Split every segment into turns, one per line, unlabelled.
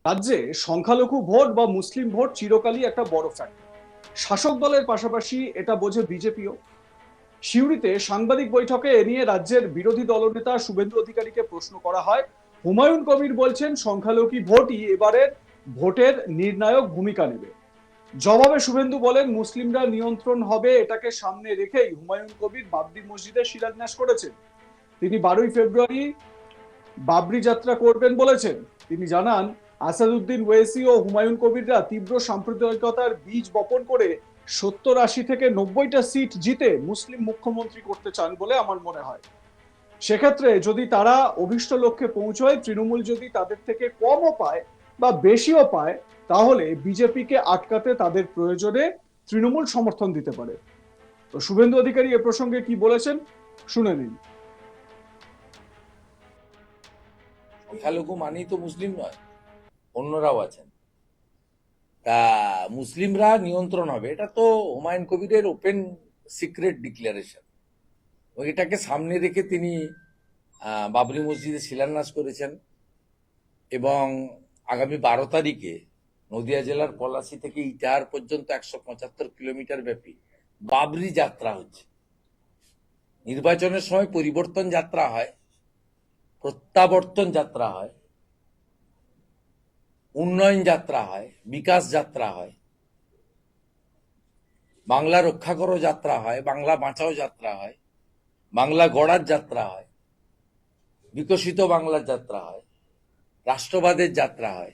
রাজ্যে সংখ্যালঘু ভোট বা মুসলিম ভোট চিরকালই একটা বড় ফ্যাক্টর। শাসক দলের পাশাপাশি এটা বোঝে বিজেপিও। সিউড়িতে সাংবাদিক বৈঠকে এ নিয়ে রাজ্যের বিরোধী দলনেতা শুভেন্দু অধিকারীকে প্রশ্ন করা হয়। হুমায়ুন কবির বলছেন সংখ্যালঘু ভোটই এবারের ভোটের নির্ণায়ক ভূমিকা নেবে। জবাবে শুভেন্দু বলেন মুসলিমরা নিয়ন্ত্রণ হবে, এটাকে সামনে রেখেই হুমায়ুন কবির বাবরি মসজিদের শিলান্যাস করেছেন। তিনি 12ই ফেব্রুয়ারি বাবরি যাত্রা করবেন বলেছেন। তিনি জানান আসাদুদ্দিন ওয়েসি ও হুমায়ুন কবিররা তীব্র সাম্প্রদায়িকতার বীজ বপন করে 70-80 থেকে 90টা সিট জিতে মুসলিম মুখ্যমন্ত্রী করতে চান বলে আমার মনে হয়। সেক্ষেত্রে যদি তারা অভিষ্ট লক্ষ্যে পৌঁছয়, তৃণমূল যদি তাদের থেকে কমও পায় বা বেশিও পায়, তাহলে বিজেপিকে আটকাতে তাদের প্রয়োজনে তৃণমূল সমর্থন দিতে পারে। তো শুভেন্দু অধিকারী এ প্রসঙ্গে কি বলেছেন শুনে নিন।
সংখ্যালঘু মানেই তো মুসলিম নয়, অন্যরাও আছেন। তা মুসলিমরা নিয়ন্ত্রণ হবে, এটা তো হুমায়ুন কবিরের ওপেন সিক্রেট ডিক্লারেশন। এটাকে সামনে রেখে তিনি বাবরি মসজিদে শিলান্যাস করেছেন এবং আগামী 12 তারিখে নদিয়া জেলার পলাশী থেকে ইটাহার পর্যন্ত 175 কিলোমিটার ব্যাপী বাবরি যাত্রা হচ্ছে। নির্বাচনের সময় পরিবর্তন যাত্রা হয়, প্রত্যাবর্তন যাত্রা হয়, উন্নয়ন যাত্রা হয়, বিকাশ যাত্রা হয়, বাংলা রক্ষা করো যাত্রা হয়, বাংলা বাঁচাও যাত্রা হয়, বাংলা গড়ার যাত্রা হয়, বিকশিত বাংলার যাত্রা হয়, রাষ্ট্রবাদের যাত্রা হয়।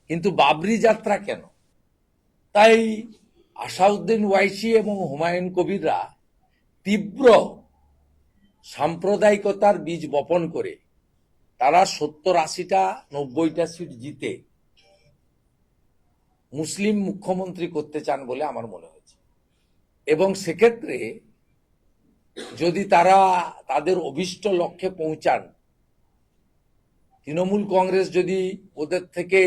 কিন্তু বাবরি যাত্রা কেন? তাই আসাউদ্দিন ওয়াইসি এবং হুমায়ুন কবিররা তীব্র সাম্প্রদায়িকতার বীজ বপন করে তারা 70-80টা 90টা সিট জিতে মুসলিম মুখ্যমন্ত্রী করতে চান বলে আমার মনে হয়েছে। এবং সেক্ষেত্রে যদি তারা তাদের অভীষ্ট লক্ষ্যে পৌঁছান, তৃণমূল কংগ্রেস যদি ওদের থেকে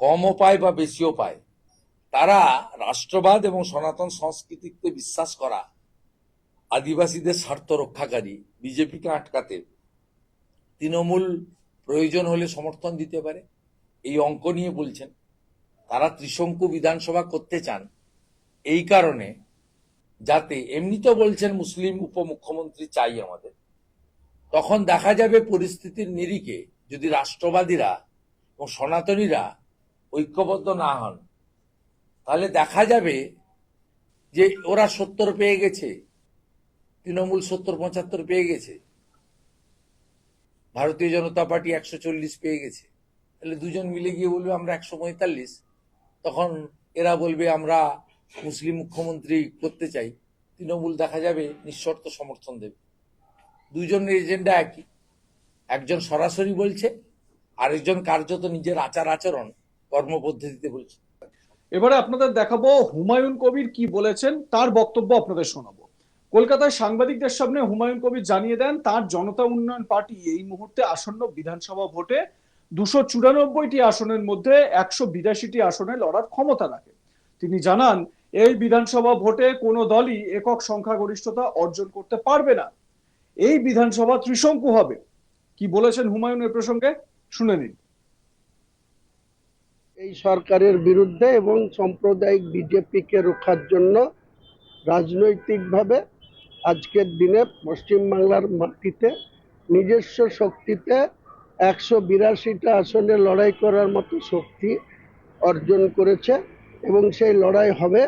কমও পায় বা বেশিও পায়, তারা রাষ্ট্রবাদ এবং সনাতন সংস্কৃতিতে বিশ্বাস করা আদিবাসীদের স্বার্থ রক্ষাকারী বিজেপিকে আটকাতে তৃণমূল প্রয়োজন হলে সমর্থন দিতে পারে। এই অঙ্ক নিয়ে বলছেন তারা ত্রিশঙ্কু বিধানসভা করতে চান, এই কারণে যাতে এমনি তো বলছেন মুসলিম উপমুখ্যমন্ত্রী চাই আমাদের, তখন দেখা যাবে পরিস্থিতির নিরিখে যদি রাষ্ট্রবাদীরা এবং সনাতনীরা ঐক্যবদ্ধ না হন, তাহলে দেখা যাবে যে ওরা 70 পেয়ে গেছে, তৃণমূল 70-75 পেয়ে গেছে, ভারতীয় জনতা পার্টি 140 পেয়ে গেছে। তাহলে দুজন মিলে গিয়ে বলবে আমরা 145, তখন এরা বলবে আমরা মুসলিম মুখ্যমন্ত্রী করতে চাই, তৃণমূল দেখা যাবে নিঃশর্ত সমর্থন দেবে। দুজনের এজেন্ডা একই, একজন সরাসরি বলছে, আরেকজন কার্যত নিজের আচার আচরণ কর্মপদ্ধতিতে বলছে।
এবারে আপনাদের দেখাবো হুমায়ুন কবির কি বলেছেন, তার বক্তব্য আপনাদের শোনাবো। কলকাতায় সাংবাদিকদের সামনে হুমায়ুন কবির জানিয়ে দেন তার জনতা উন্নয়ন পার্টি এই মুহূর্তে আসন্ন বিধানসভা ভোটে 294টি আসনের মধ্যে 182টি আসনে লড়ার ক্ষমতা রাখে। তিনি জানান এই বিধানসভা ভোটে কোনো দলই একক সংখ্যাগরিষ্ঠতা অর্জন করতে পারবে না। এই বিধানসভা ত্রিশঙ্কু হবে। কি বলেছেন হুমায়ুন এ প্রসঙ্গে শুনে নিন।
এই সরকারের বিরুদ্ধে এবং সাম্প্রদায়িক বিজেপিকে রক্ষার জন্য রাজনৈতিকভাবে আজকের দিনে পশ্চিমবাংলার মাটিতে নিজস্ব শক্তিতে 182টা আসনে লড়াই করার মতো শক্তি অর্জন করেছে এবং সেই লড়াই হবে।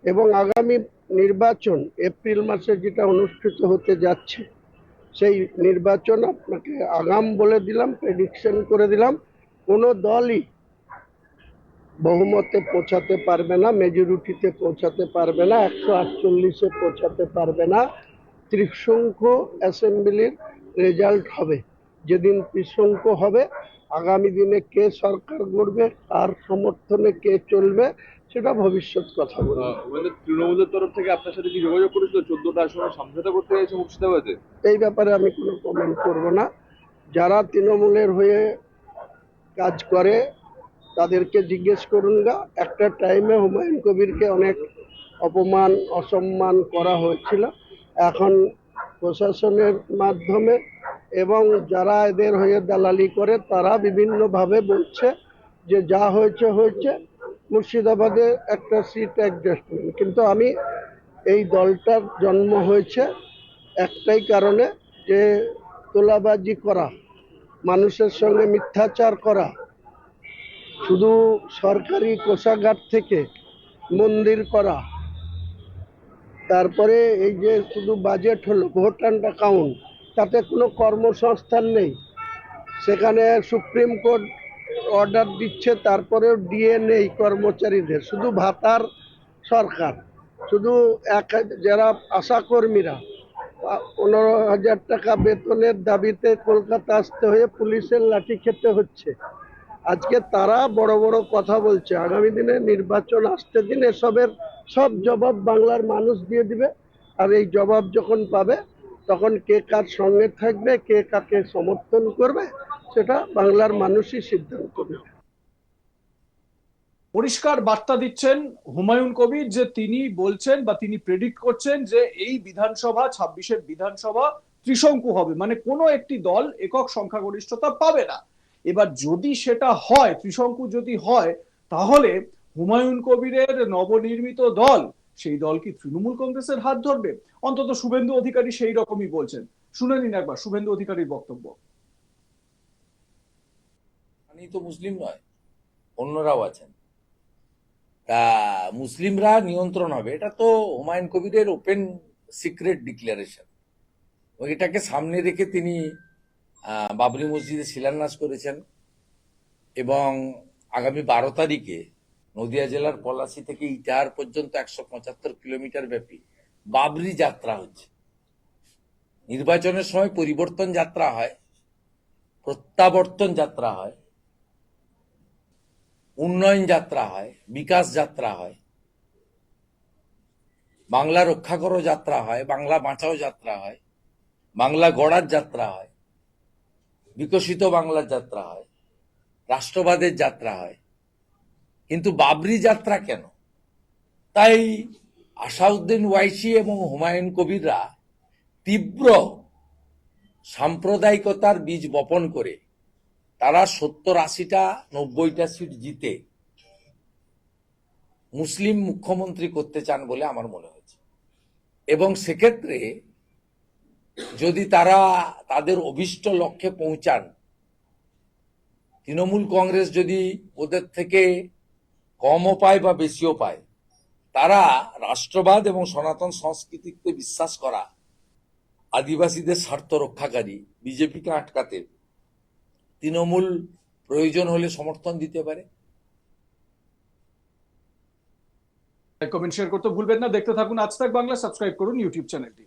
এবং আগামী নির্বাচন এপ্রিল মাসে যেটা অনুষ্ঠিত হতে যাচ্ছে, সেই নির্বাচন আপনাকে আগাম বলে দিলাম, প্রেডিকশন করে দিলাম, কোনো দলই বহুমতে পৌঁছাতে পারবে না, মেজরিটিতে পৌঁছাতে পারবে না, 148-এ পৌঁছাতে পারবে না। ত্রিশঙ্কু অ্যাসেম্বলির রেজাল্ট হবে। যেদিন ত্রিশঙ্কু হবে, আগামী দিনে কে সরকার গড়বে, কার সমর্থনে কে চলবে, সেটা ভবিষ্যৎ কথা বলবো।
তৃণমূলের তরফ থেকে আপনার সাথে কি যোগাযোগ করেছিল 14টা আসনে সমঝোতা করতে চাইছে মুর্শিদাবাদে?
এই ব্যাপারে আমি কোনো কমেন্ট করব না। যারা তৃণমূলের হয়ে কাজ করে তাদেরকে জিজ্ঞেস করুন গা। একটা টাইমে হুমায়ুন কবিরকে অনেক অপমান অসম্মান করা হয়েছিল। এখন প্রশাসনের মাধ্যমে এবং যারা এদের হয়ে দালালি করে তারা বিভিন্নভাবে বলছে যে যা হয়েছে হয়েছে, মুর্শিদাবাদে একটা সিট অ্যাডজাস্টমেন্ট। কিন্তু আমি এই দলটার জন্ম হয়েছে একটাই কারণে, যে তোলাবাজি করা, মানুষের সঙ্গে মিথ্যাচার করা, শুধু সরকারি কোষাগার থেকে মন্দির করা, তারপরে এই যে শুধু বাজেট হলো, ভোট অ্যান্ড অ্যাকাউন্ট, তাতে কোনো কর্মসংস্থান নেই। সেখানে সুপ্রিম কোর্ট অর্ডার দিচ্ছে, তারপরেও ডিএ নেই কর্মচারীদের, শুধু ভাতার সরকার। শুধু যারা আশাকর্মীরা 15,000 টাকা বেতনের দাবিতে কলকাতা আসতে হয়ে পুলিশের লাঠি খেতে হচ্ছে। আজকে তারা বড় বড় কথা বলছে, আগামী দিনে নির্বাচন আসতে দিন এসবের সব জবাব বাংলার মানুষ দিয়ে দিবে। আর এই জবাব যখন পাবে, তখন কে কার সঙ্গে থাকবে, কে কাকে সমর্থন করবে, সেটা বাংলার মানুষই সিদ্ধান্ত নেবে।
পরিষ্কার বার্তা দিচ্ছেন হুমায়ুন কবির, যে তিনি বলছেন বা তিনি প্রেডিক্ট করছেন যে এই বিধানসভা 26-এর বিধানসভা ত্রিশঙ্কু হবে, মানে কোনো একটি দল একক সংখ্যাগরিষ্ঠতা পাবে না। এবার যদি সেটা হয়, ত্রিশঙ্কু যদি হয়, তাহলে হুমায়ুন কবিরের নবনির্মিত দল, সেই দল কি তৃণমূল কংগ্রেসের হাত ধরবে? অন্তত শুভেন্দু অধিকারী সেই রকমই বলছেন। শুনে নিন একবার শুভেন্দু অধিকারীর বক্তব্য।
আমি তো মুসলিম নয়, অন্যরাও আছেন, তা মুসলিমরা নিয়ন্ত্রণ হবে, এটা তো হুমায়ুন কবিরের ওপেন সিক্রেট ডিক্লারেশন। এটাকে সামনে রেখে তিনি বাবরি মসজিদে শিলান্যাস করেছেন এবং আগামী 12 তারিখে নদিয়া জেলার পলাশী থেকে ইটাহার পর্যন্ত 175 কিলোমিটার ব্যাপী বাবরি যাত্রা হচ্ছে। নির্বাচনের সময় পরিবর্তন যাত্রা হয়, প্রত্যাবর্তন যাত্রা হয়, উন্নয়ন যাত্রা হয়, বিকাশ যাত্রা হয়, বাংলা রক্ষা করো যাত্রা হয়, বাংলা বাঁচাও যাত্রা হয়, বাংলা গড়ার যাত্রা হয়, বিকশিত বাংলার যাত্রা হয়, রাষ্ট্রবাদের যাত্রা হয়। কিন্তু বাবরি যাত্রা কেন? তাই আসাউদ্দিন ওয়াইসি এবং হুমায়ুন কবিররা তীব্র সাম্প্রদায়িকতার বীজ বপন করে তারা 70-80টা 90টা সিট জিতে মুসলিম মুখ্যমন্ত্রী করতে চান বলে আমার মনে হয়েছে। এবং সেক্ষেত্রে যদি তারা তাদের অভীষ্ট লক্ষ্যে পৌঁছান, তৃণমূল কংগ্রেস যদি ওদের থেকে কমও পায় বা বেশিও পায়, তারা রাষ্ট্রবাদ এবং সনাতন সংস্কৃতিতে বিশ্বাস করা আদিবাসীদের স্বার্থ রক্ষাকারী বিজেপিকে আটকাতে তৃণমূল প্রয়োজন হলে সমর্থন দিতে পারে।
কমেন্ট শেয়ার করতে ভুলবেন না। দেখতে থাকুন আজ তাক বাংলা, সাবস্ক্রাইব করুন ইউটিউব চ্যানেলটি।